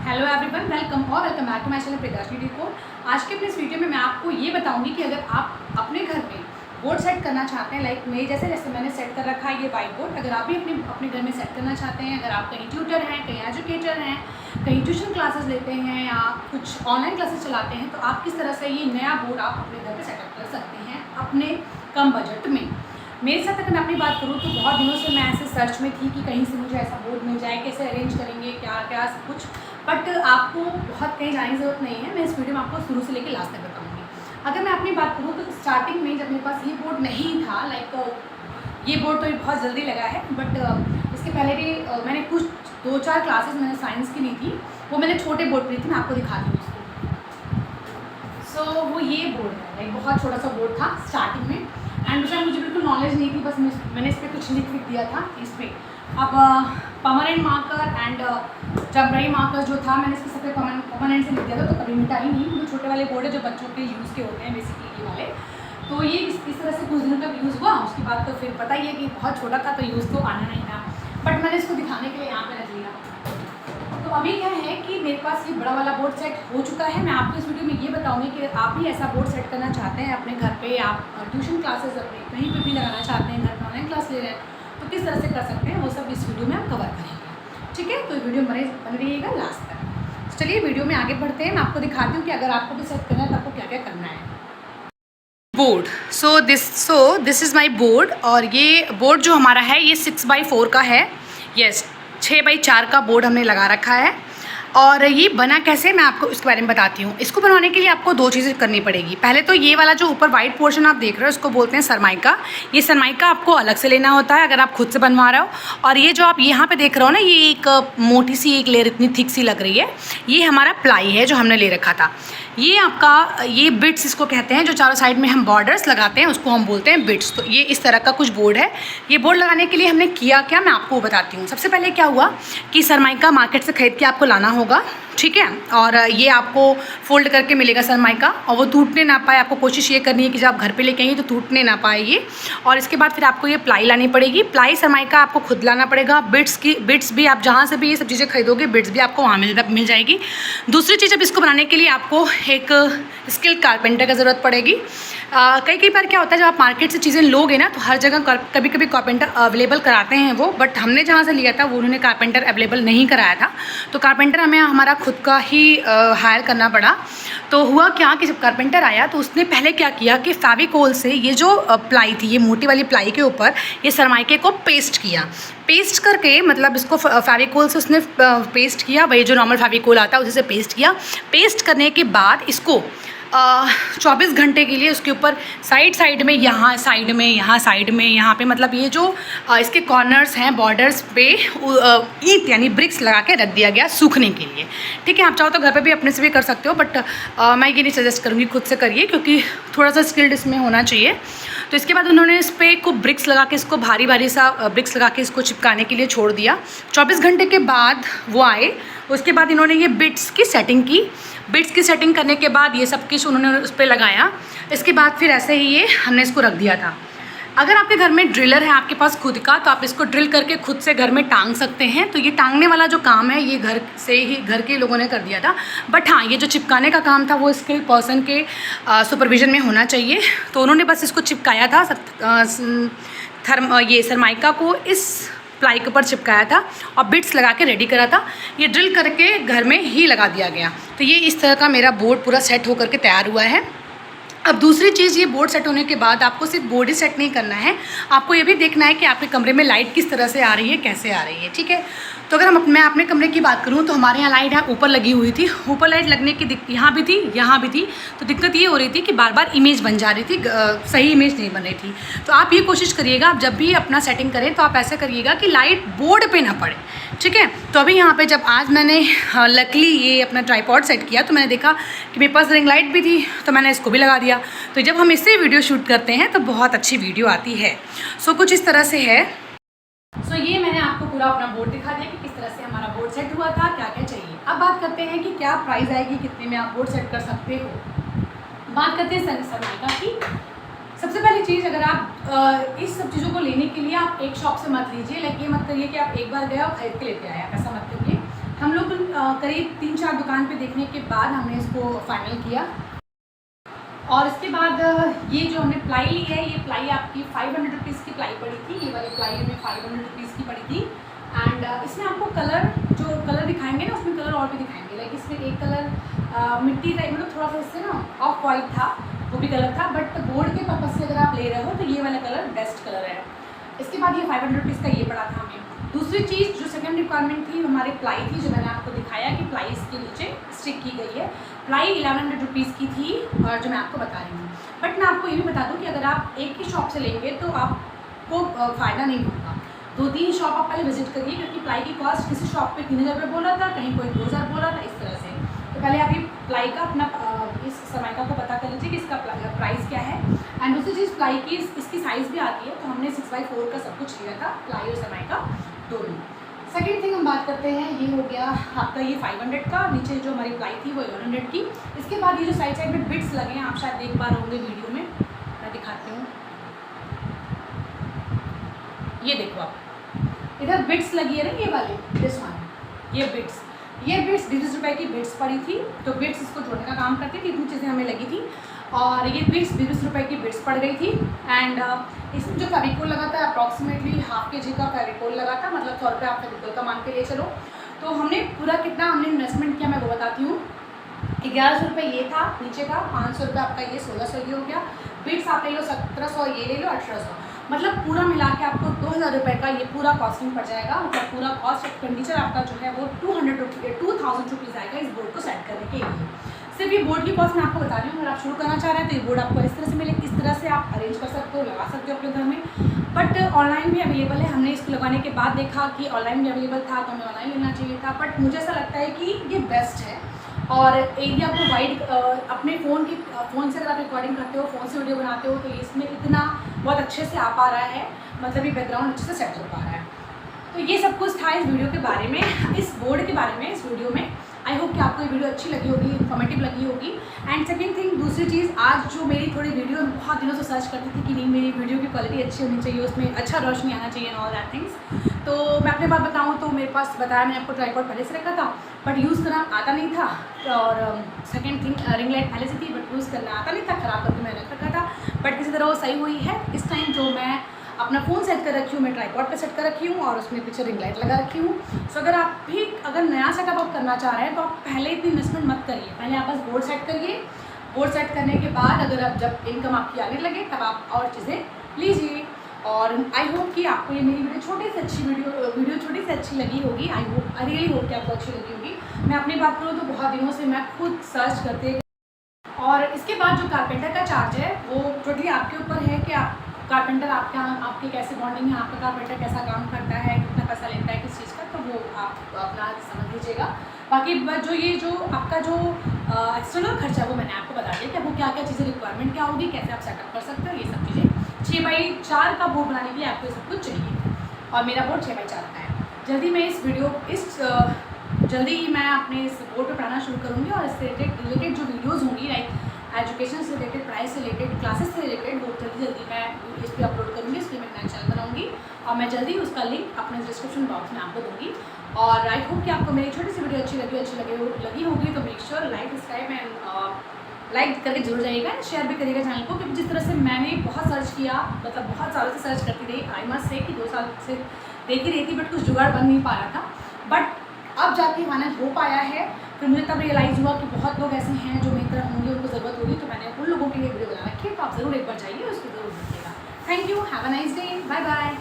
Hello everyone, welcome back to my channel Prakash को। आज के अपने इस वीडियो में मैं आपको ये बताऊंगी कि अगर आप अपने घर में बोर्ड सेट करना चाहते हैं, लाइक मेरे जैसे मैंने सेट कर रखा है ये वाइट बोर्ड, अगर आप भी अपने घर में सेट करना चाहते हैं, अगर आप कहीं ट्यूटर हैं, कहीं एजुकेटर हैं, कहीं ट्यूशन क्लासेस लेते हैं या कुछ ऑनलाइन क्लासेस चलाते हैं, तो आप किस तरह से ये नया बोर्ड आप अपने घर पर सेटअप कर सकते हैं अपने कम बजट में। मेरे साथ अगर मैं अपनी बात करूँ तो बहुत दिनों से मैं ऐसे सर्च में थी कि कहीं से मुझे ऐसा बोर्ड मिल जाए, कैसे अरेंज करेंगे, क्या क्या सब कुछ, बट आपको बहुत कहीं जाने की ज़रूरत नहीं है। मैं इस वीडियो में आपको शुरू से लेकर लास्ट तक बताऊंगी। अगर मैं अपनी बात करूँ तो स्टार्टिंग में जब मेरे पास ये बोर्ड नहीं था, लाइक ये बोर्ड तो ये बहुत जल्दी लगा है, बट इसके पहले भी मैंने कुछ 2-4 क्लासेस मैंने साइंस की ली थी, वो मैंने छोटे बोर्ड पर ली थी। मैं आपको दिखाती हूँ उसको। सो वो ये बोर्ड है, लाइक बहुत छोटा सा बोर्ड था स्टार्टिंग में, एंड उसमें मुझे बिल्कुल नॉलेज नहीं थी, बस मैंने इस पर कुछ लिख दिया था इस पर। अब permanent marker and temporary marker जो था, मैंने इसके सब परमानेंट से लिख दिया था, तो कभी मिटा ही नहीं। जो छोटे वाले बोर्ड है जो बच्चों के यूज़ के होते हैं बेसिकली ये वाले, तो ये इस तरह से कुछ दिनों तक यूज़ हुआ। उसके बाद तो फिर पता ही है कि बहुत छोटा था तो यूज़ तो आना नहीं था, बट मैंने इसको दिखाने के लिए यहाँ पर रख लिया। तो अभी क्या है कि मेरे पास ये बड़ा वाला बोर्ड सेट हो चुका है। मैं आपको इस वीडियो में ये बताऊंगी कि आप भी ऐसा बोर्ड सेट करना चाहते हैं अपने घर पे, आप ट्यूशन क्लासेस अपने कहीं पे भी लगाना चाहते हैं, घर पर ऑनलाइन क्लास ले रहे हैं, तो किस तरह से कर सकते हैं वो सब इस वीडियो में हम कवर करेंगे। ठीक है, तो वीडियो बन रहिएगा लास्ट तक। चलिए वीडियो में आगे बढ़ते हैं। मैं आपको दिखाती हूँ कि अगर आपको भी सेट करना है तो आपको क्या क्या करना है। Board, so this is my board, और ये बोर्ड जो हमारा है ये 6x4 का है। यस, 6x4 का बोर्ड हमने लगा रखा है। और ये बना कैसे, मैं आपको इसके बारे में बताती हूँ। इसको बनवाने के लिए आपको 2 चीज़ें करनी पड़ेगी। पहले तो ये वाला जो ऊपर वाइट पोर्शन आप देख रहे हो इसको बोलते हैं सरमाइका। ये सरमाइका आपको अलग से लेना होता है अगर आप खुद से बनवा रहे हो। और ये जो आप यहाँ पे देख रहे हो ना, ये एक मोटी सी एक लेयर इतनी थिक सी लग रही है, ये हमारा प्लाई है जो हमने ले रखा था। ये आपका ये बिट्स इसको कहते हैं, जो चारों साइड में हम बॉर्डर्स लगाते हैं उसको हम बोलते हैं बिट्स। तो ये इस तरह का कुछ बोर्ड है। ये बोर्ड लगाने के लिए हमने किया क्या, मैं आपको बताती हूँ। सबसे पहले क्या हुआ कि सरमाइका मार्केट से खरीद के आपको लाना होगा, ठीक है। और ये आपको फोल्ड करके मिलेगा सरमाइका, और वो टूटने ना पाए, आपको कोशिश ये करनी है कि जब आप घर पे लेके आइए तो टूटने ना पाए ये। और इसके बाद फिर आपको ये प्लाई लानी पड़ेगी। प्लाई सरमाइका आपको खुद लाना पड़ेगा। बिट्स भी आप जहाँ से भी ये सब चीज़ें खरीदोगे बिट्स भी आपको वहाँ मिल जाएगी। दूसरी चीज़, अब इसको बनाने के लिए आपको एक स्किल्ड कारपेंटर की ज़रूरत पड़ेगी। कई बार क्या होता है, जब आप मार्केट से चीज़ें लोगे ना तो हर जगह कभी कारपेंटर अवेलेबल कराते हैं वो, बट हमने जहाँ से लिया था वो उन्होंने कारपेंटर अवेलेबल नहीं कराया था, तो कारपेंटर हमें हमारा खुद का ही हायर करना पड़ा। तो हुआ क्या कि जब कारपेंटर आया तो उसने पहले क्या किया कि फेविकोल से ये जो प्लाई थी, ये मोटी वाली प्लाई के ऊपर ये सरमाइके को पेस्ट किया। पेस्ट करके, मतलब इसको फेविकोल से उसने पेस्ट किया, वही जो नॉर्मल फेविकोल आता है उसी से पेस्ट किया। पेस्ट करने के बाद इसको 24 घंटे के लिए उसके ऊपर साइड में, यहाँ साइड में, यहाँ पे, मतलब ये जो इसके कॉर्नर्स हैं बॉर्डर्स पे ईंट यानी ब्रिक्स लगा के रख दिया गया सूखने के लिए। ठीक है, आप चाहो तो घर पे भी अपने से भी कर सकते हो, बट मैं ये नहीं सजेस्ट करूँगी खुद से करिए, क्योंकि थोड़ा सा स्किल्ड इसमें होना चाहिए। तो इसके बाद उन्होंने इस पर को ब्रिक्स लगा के, इसको भारी सा ब्रिक्स लगा के इसको चिपकाने के लिए छोड़ दिया। 24 घंटे के बाद वो आए, उसके बाद इन्होंने ये बिट्स की सेटिंग की। बिट्स की सेटिंग करने के बाद ये सब कुछ उन्होंने उस पर लगाया। इसके बाद फिर ऐसे ही ये हमने इसको रख दिया था। अगर आपके घर में ड्रिलर है आपके पास खुद का, तो आप इसको ड्रिल करके खुद से घर में टांग सकते हैं। तो ये टांगने वाला जो काम है ये घर के लोगों ने कर दिया था, बट हाँ, ये जो चिपकाने का काम था वो स्किल्ड पर्सन के सुपरविजन में होना चाहिए। तो उन्होंने बस इसको चिपकाया था, ये सरमाइका को इस प्लाई के ऊपर चिपकाया था और बिट्स लगा के रेडी करा था। ये ड्रिल करके घर में ही लगा दिया गया। तो ये इस तरह का मेरा बोर्ड पूरा सेट होकर के तैयार हुआ है। अब दूसरी चीज़, ये बोर्ड सेट होने के बाद आपको सिर्फ बोर्ड ही सेट नहीं करना है, आपको ये भी देखना है कि आपके कमरे में लाइट किस तरह से आ रही है, कैसे आ रही है। ठीक है, तो अगर मैं अपने कमरे की बात करूँ तो हमारे यहाँ लाइट ऊपर लगी हुई थी। ऊपर लाइट लगने की यहाँ भी थी, तो दिक्कत ये हो रही थी कि बार बार इमेज बन जा रही थी, सही इमेज नहीं बन रही थी। तो आप ये कोशिश करिएगा, आप जब भी अपना सेटिंग करें तो आप ऐसे करिएगा कि लाइट बोर्ड पे ना पड़े। ठीक है, तो अभी यहाँ पे जब आज मैंने लकीली ये अपना ट्राइपॉड सेट किया तो मैंने देखा कि मेरे पास रिंग लाइट भी थी, तो मैंने इसको भी लगा दिया। तो जब हम इससे वीडियो शूट करते हैं तो बहुत अच्छी वीडियो आती है। सो कुछ इस तरह से है। सो ये मैंने आपको पूरा अपना बोर्ड दिखा दिया कि किस तरह से हमारा बोर्ड सेट हुआ था, क्या क्या चाहिए। अब बात करते हैं कि क्या प्राइस आएगी, कितने में आप बोर्ड सेट कर सकते हो। बात करते हैं सरमाइका की। सबसे पहली चीज़, अगर आप इस सब चीज़ों को लेने के लिए आप एक शॉप से मत लीजिए। लाइक ये मत करिए कि आप एक बार गए और खरीद के लेते आए, आप ऐसा मत करिए। हम लोग करीब 3-4 दुकान पे देखने के बाद हमने इसको फाइनल किया। और इसके बाद ये जो हमने प्लाई ली है, ये प्लाई आपकी 500 रुपीज़ की प्लाई पड़ी थी। ये वाली प्लाई हमें 500 रुपीज़ की पड़ी थी। एंड इसमें आपको कलर, जो कलर दिखाएंगे ना, उसमें कलर और भी दिखाएंगे। लाइक इसमें एक कलर मिट्टी टाइप, मतलब थोड़ा सा इससे ना ऑफ वाइट था, वो भी कलर था। बट बोर्ड के पर्पज़ से अगर आप ले रहे हो तो ये वाला कलर बेस्ट कलर है। इसके बाद ये 500 रुपीज़ का ये पड़ा था हमें। दूसरी चीज़ जो सेकंड रिक्वायरमेंट थी, हमारी प्लाई थी, जो मैंने आपको दिखाया कि प्लाई इसके नीचे स्टिक की गई है। प्लाई 1100 रुपीज़ की थी, और जो मैं आपको बता रही हूँ। बट मैं आपको ये भी बता दूँ कि अगर आप एक ही शॉप से लेंगे तो आपको फ़ायदा नहीं होगा। 2-3 शॉप आप पहले विजिट करिए, क्योंकि प्लाई की कॉस्ट किसी शॉप पे 3000 रुपये बोला था, कहीं कोई 2000 बोला था, इस तरह से। तो पहले आप ये प्लाई का अपना इस सनमाइका को पता कर लीजिए कि इसका प्राइस क्या है। एंड दूसरी चीज़, प्लाई की इसकी साइज़ भी आती है, तो हमने 6x4 का सब कुछ लिया था, प्लाई और सनमाइका दोनों। सेकेंड थिंग हम बात करते हैं, ये हो गया आपका ये 500 का। नीचे जो हमारी प्लाई थी वो 1100 की। इसके बाद ये जो साइड साइड में बिट्स लगे हैं, आप शायद देख पा रहे होंगे वीडियो में, मैं दिखाती हूँ। ये देखो आप, इधर बिट्स लगी है ना, ये वाले, दिस वन, ये बिट्स 20 रुपये की बिट्स पड़ी थी। तो बिट्स इसको जोड़ने का काम करती थी, इतनी चीज़ें हमें लगी थी। और ये बिट्स 20 रुपये की बिट्स पड़ गई थी। एंड इसमें जो फेविकोल लगा था, अप्रॉक्सीमेटली ½ kg का फेविकोल लगा था, मतलब 100 रुपये आप फेविकोल का मान के लिए चलो। तो हमने पूरा कितना हमने इन्वेस्टमेंट किया, मैं वो बताती हूँ। 1100 रुपये ये था नीचे का, 500 रुपये आपका ये 1600 ये हो गया। बिट्स आप ले लो 1700, ये ले लो 1800, मतलब पूरा मिला के आपको 2000 रुपये का ये पूरा कॉस्टिंग पड़ जाएगा। मतलब पूरा कॉस्ट एक्सपेंडिचर आपका जो है वो 2000 रुपीज़ आएगा इस बोर्ड को सेट करने के लिए। सिर्फ ये बोर्ड की कॉस्ट मैं आपको बता रही हूँ। अगर आप शुरू करना चाह रहे हैं तो ये बोर्ड आपको इस तरह से मिले, इस तरह से आप अरेंज कर सकते हो, लगा सकते हो अपने घर में। बट ऑनलाइन भी अवेलेबल है। हमने इसको लगाने के बाद देखा कि ऑनलाइन भी अवेलेबल था, तो हमें ऑनलाइन लेना चाहिए था। बट मुझे ऐसा लगता है कि ये बेस्ट है। और एरिया को वाइड, अपने फ़ोन से अगर आप रिकॉर्डिंग करते हो, फ़ोन से वीडियो बनाते हो, तो इसमें इतना बहुत अच्छे से आ पा रहा है, मतलब ये बैकग्राउंड अच्छे से सेट हो पा रहा है। तो ये सब कुछ था इस वीडियो के बारे में, इस बोर्ड के बारे में, इस वीडियो में। आई होप कि आपको ये वीडियो अच्छी लगी होगी, इन्फॉर्मेटिव लगी होगी। एंड सेकेंड थिंग, दूसरी चीज़, आज जो मेरी थोड़ी वीडियो बहुत दिनों से सर्च करती थी कि नहीं मेरी वीडियो की क्वालिटी अच्छी होनी चाहिए, उसमें अच्छा रोशनी आना चाहिए, ऑल दैट थिंग्स। तो मैं अपने बात बताऊँ तो मेरे पास बताया, मैंने आपको ट्राइपॉड पहले से रखा था, बट यूज़ करना आता नहीं था। और सेकेंड थिंग, रिंग लाइट पहले से थी, बट यूज़ करना आता नहीं था, ख़राब करके मैंने रख रखा था। बट किसी तरह वो सही हुई है। इस टाइम जो मैं अपना फ़ोन सेट कर रखी हूँ, मैं ट्राइपॉड पे सेट कर रखी हूँ, और उसमें पीछे रिंग लाइट लगा रखी हूँ। सो अगर नया सेटअप आप करना चाह रहे हैं तो आप पहले इतनी इन्वेस्टमेंट मत करिए। पहले आप बस बोर्ड सेट करिए। बोर्ड सेट करने के बाद अगर आप जब इनकम आपकी आने लगे तब आप और चीज़ें लीजिए। और आई होप कि आपको ये मेरी वीडियो छोटी से अच्छी लगी होगी। आई रियली होप कि आपको अच्छी लगी होगी। मैं अपनी बात करूँ तो बहुत दिनों से मैं खुद सर्च करते, और इसके बाद जो कारपेंटर का चार्ज है वो टोटली आपके ऊपर है कि आप कारपेंटर आपके कैसे बॉन्डिंग है, आपका कारपेंटर कैसा काम करता है, कितना पैसा लेता है किस चीज़ का, तो वो आप अपना समझ लीजिएगा। बाकी जो आपका जो एक्सटर्नल खर्चा वो मैंने आपको बता दिया कि आपको क्या क्या चीज़ें रिक्वायरमेंट क्या होगी, कैसे आप सेटअप कर सकते हो, ये सब चीज़ें। 6x4 का बोर्ड बनाने के लिए आपको ये सब कुछ चाहिए, और मेरा बोर्ड 6x4 का है। जल्दी ही मैं अपने इस बोर्ड पर पढ़ाना शुरू करूँगी, और इससे रिलेटेड जो वीडियोज़ होंगी, लाइक एजुकेशन से रिलेटेड, पढ़ाई से रिलेटेड, क्लासेस से रिलेटेड, वो जल्दी मैं इस पर अपलोड करूँगी। इसलिए मैं नया चैनल बनाऊँगी, और मैं जल्दी उसका लिंक अपने डिस्क्रिप्शन बॉक्स में आपको दूँगी। और आई होप कि आपको मेरी छोटी सी वीडियो अच्छी लगी होगी। तो make sure like, subscribe and like करके जरूर जाइएगा, शेयर भी करिएगा चैनल को। क्योंकि जिस तरह से मैंने बहुत सर्च किया, मतलब बहुत सालों से सर्च करती रही, आई मस्ट से कि 2 साल से देख ही रही थी, बट कुछ जुगाड़ बन नहीं पा रहा था। बट अब जाके फाइनल हो पाया है। फिर मुझे तब रियलाइज़ हुआ कि बहुत लोग ऐसे हैं जो मेरी तरह होंगे, उनको ज़रूरत होगी, तो मैंने उन लोगों के लिए वीडियो बना रखी है। तो आप ज़रूर एक बार जाइए, उसको ज़रूर देखिएगा। Thank you, have a nice day, bye bye.